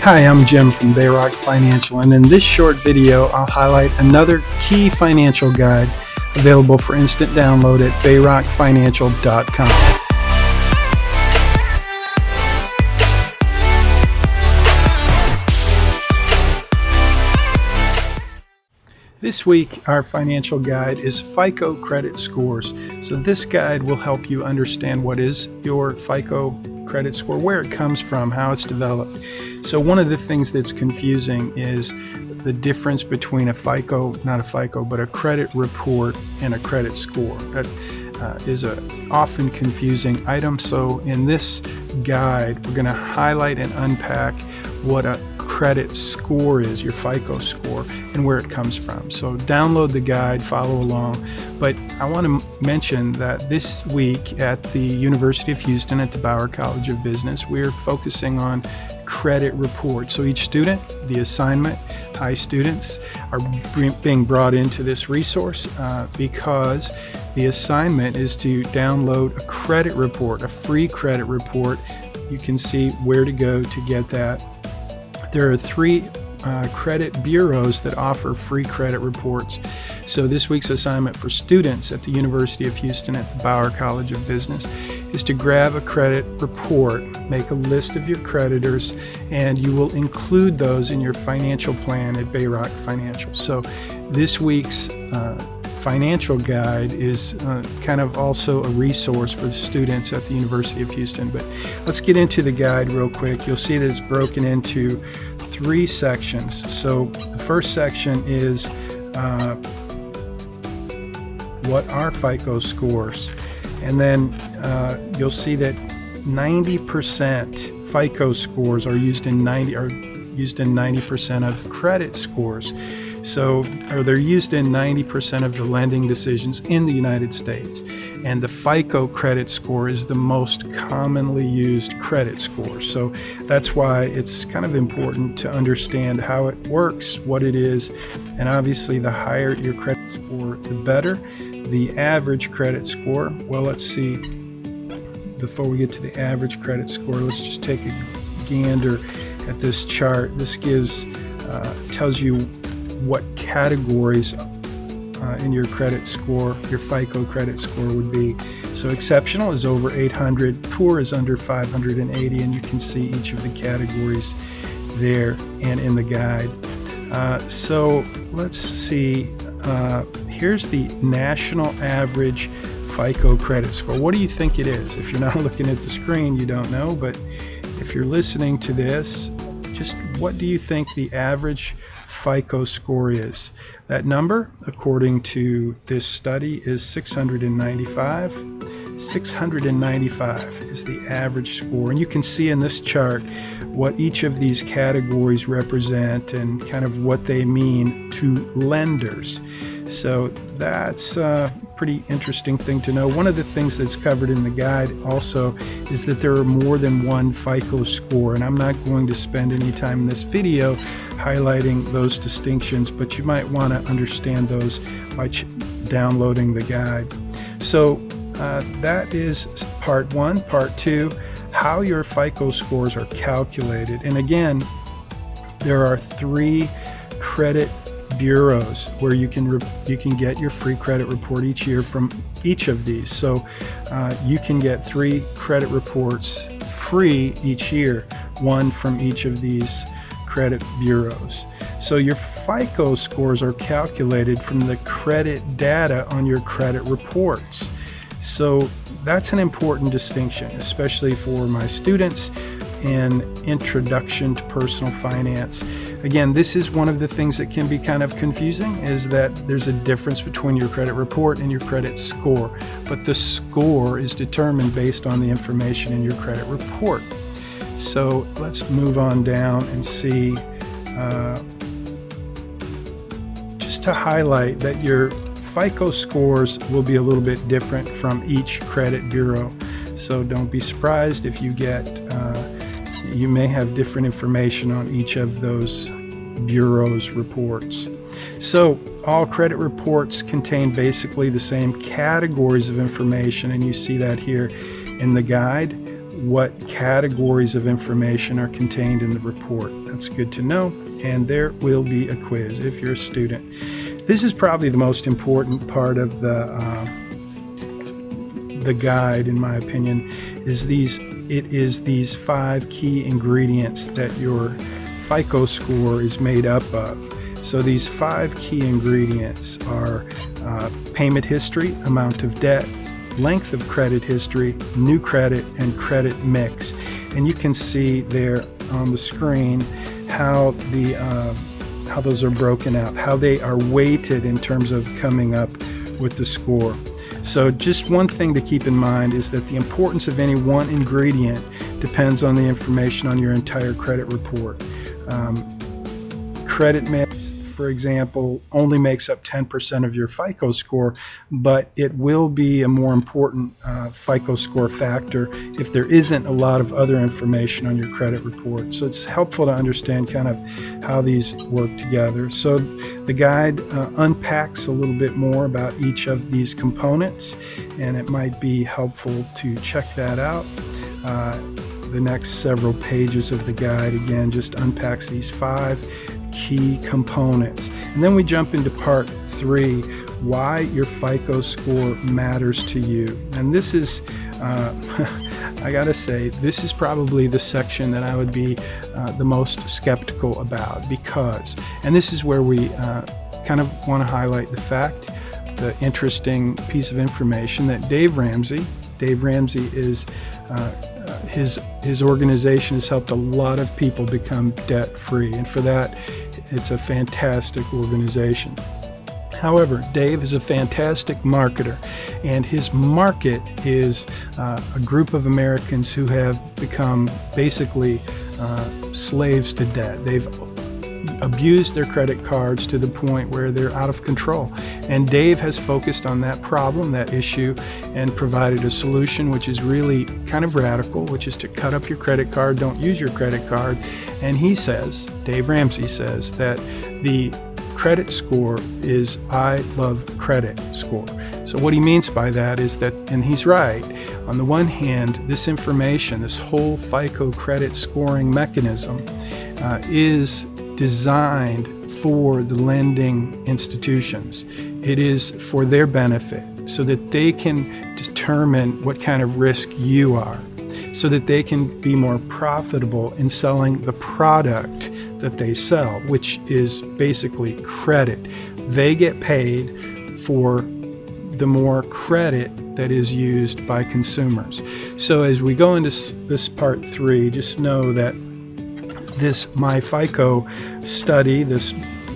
Hi, I'm Jim from Bayrock Financial, and in this short video I'll highlight another key financial guide available for instant download at bayrockfinancial.com. This week, our financial guide is FICO Credit Scores. So this guide will help you understand what is your FICO credit score, where it comes from, how it's developed. So one of the things that's confusing is the difference between a FICO, not a FICO, but a credit report and a credit score. That is a often confusing item. So in this guide, we're going to highlight and unpack what a credit score is, your FICO score, and where it comes from. So download the guide, follow along. But I want to mention that this week at the University of Houston at the Bauer College of Business, we're focusing on credit reports. So each student, the assignment, high students are being brought into this resource because the assignment is to download a credit report, a free credit report. You can see where to go to get that. There are three credit bureaus that offer free credit reports. So this week's assignment for students at the University of Houston at the Bauer College of Business is to grab a credit report, make a list of your creditors, and you will include those in your financial plan at Bayrock Financial. So this week's financial guide is kind of also a resource for the students at the University of Houston. But let's get into the guide real quick. You'll see that it's broken into three sections. So the first section is what are FICO scores? And then you'll see that 90% FICO scores are used in 90% of credit scores. So they're used in 90% of the lending decisions in the United States. And the FICO credit score is the most commonly used credit score. So that's why it's kind of important to understand how it works, what it is, and obviously the higher your credit score, the better. The average credit score, well, let's see, before we get to the average credit score, let's just take a gander at this chart. This tells you what categories in your credit score, your FICO credit score would be. So exceptional is over 800, poor is under 580, and you can see each of the categories there and in the guide. So let's see, here's the national average FICO credit score. What do you think it is? If you're not looking at the screen, you don't know, but if you're listening to this, just what do you think the average FICO score is? That number, according to this study, is 695. 695 is the average score. And you can see in this chart what each of these categories represent and kind of what they mean to lenders. So that's a pretty interesting thing to know. One of the things that's covered in the guide also is that there are more than one FICO score, and I'm not going to spend any time in this video highlighting those distinctions, but you might want to understand those by downloading the guide. So that is part one. Part two, how your FICO scores are calculated. And again, there are three credit bureaus where you can get your free credit report each year from each of these. So you can get three credit reports free each year, one from each of these credit bureaus. So your FICO scores are calculated from the credit data on your credit reports. So that's an important distinction, especially for my students in Introduction to Personal Finance. Again, this is one of the things that can be kind of confusing, is that there's a difference between your credit report and your credit score. But the score is determined based on the information in your credit report. So let's move on down and see, just to highlight that your FICO scores will be a little bit different from each credit bureau. So don't be surprised if you you may have different information on each of those bureaus' reports. So all credit reports contain basically the same categories of information, and you see that here in the guide. what categories of information are contained in the report. That's good to know. And there will be a quiz if you're a student. This is probably the most important part of the guide, in my opinion, is these 5 key ingredients that your FICO score is made up of. So these 5 key ingredients are payment history, amount of debt, length of credit history, new credit, and credit mix. And you can see there on the screen how those are broken out, how they are weighted in terms of coming up with the score. So just one thing to keep in mind is that the importance of any one ingredient depends on the information on your entire credit report. Credit mix, for example, only makes up 10% of your FICO score, but it will be a more important FICO score factor if there isn't a lot of other information on your credit report. So it's helpful to understand kind of how these work together. So the guide unpacks a little bit more about each of these components, and it might be helpful to check that out. The next several pages of the guide, again, just unpacks these 5 key components. And then we jump into part 3, why your FICO score matters to you. And this is, I gotta say, this is probably the section that I would be the most skeptical about, because, and this is where we kind of want to highlight the interesting piece of information that Dave Ramsey is his organization has helped a lot of people become debt-free, and for that, it's a fantastic organization. However, Dave is a fantastic marketer, and his market is a group of Americans who have become basically slaves to debt. They've abused their credit cards to the point where they're out of control. And Dave has focused on that problem, that issue, and provided a solution which is really kind of radical, which is to cut up your credit card, don't use your credit card. And he says, Dave Ramsey says, that the credit score is I love credit score. So what he means by that is that, and he's right, on the one hand, this information, this whole FICO credit scoring mechanism is designed for the lending institutions. It is for their benefit, so that they can determine what kind of risk you are, so that they can be more profitable in selling the product that they sell, which is basically credit. They get paid for the more credit that is used by consumers. So as we go into this part 3, just know that this MyFICO study, this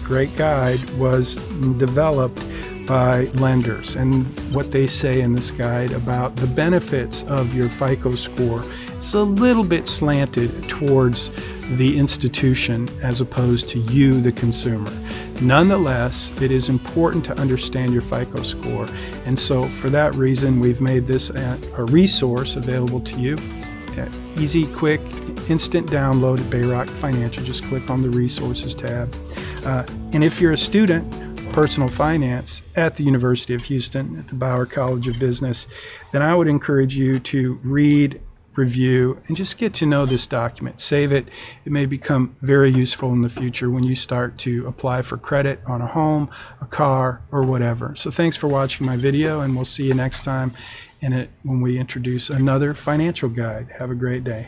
great guide, was developed by lenders, and what they say in this guide about the benefits of your FICO score is a little bit slanted towards the institution as opposed to you, the consumer. Nonetheless, it is important to understand your FICO score, and so for that reason we've made this a resource available to you. Easy, quick, instant download at Bayrock Financial. Just click on the resources tab. And if you're a student of personal finance at the University of Houston at the Bauer College of Business, then I would encourage you to read, review, and just get to know this document. Save it. It may become very useful in the future when you start to apply for credit on a home, a car, or whatever. So thanks for watching my video, and we'll see you next time when we introduce another financial guide. Have a great day.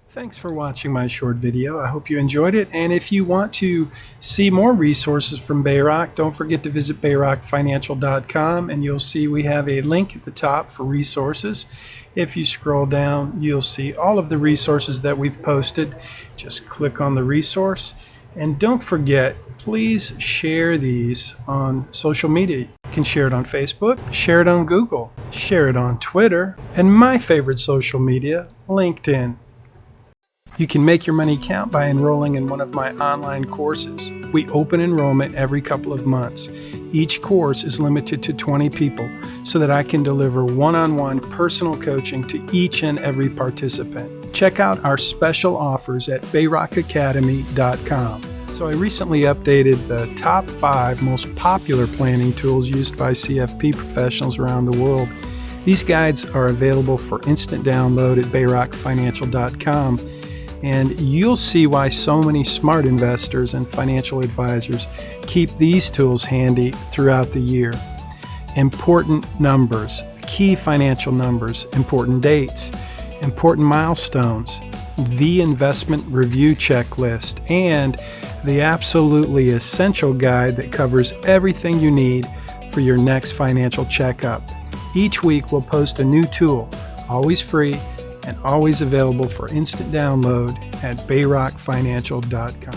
Thanks for watching my short video. I hope you enjoyed it. And if you want to see more resources from Bayrock, don't forget to visit bayrockfinancial.com, and you'll see we have a link at the top for resources. If you scroll down, you'll see all of the resources that we've posted. Just click on the resource. And don't forget, please share these on social media. You can share it on Facebook, share it on Google, share it on Twitter, and my favorite social media, LinkedIn. You can make your money count by enrolling in one of my online courses. We open enrollment every couple of months. Each course is limited to 20 people so that I can deliver one-on-one personal coaching to each and every participant. Check out our special offers at bayrockacademy.com. So I recently updated the top 5 most popular planning tools used by CFP professionals around the world. These guides are available for instant download at bayrockfinancial.com. And you'll see why so many smart investors and financial advisors keep these tools handy throughout the year. Important numbers, key financial numbers, important dates, important milestones, the investment review checklist, and the absolutely essential guide that covers everything you need for your next financial checkup. Each week we'll post a new tool, always free, and always available for instant download at bayrockfinancial.com.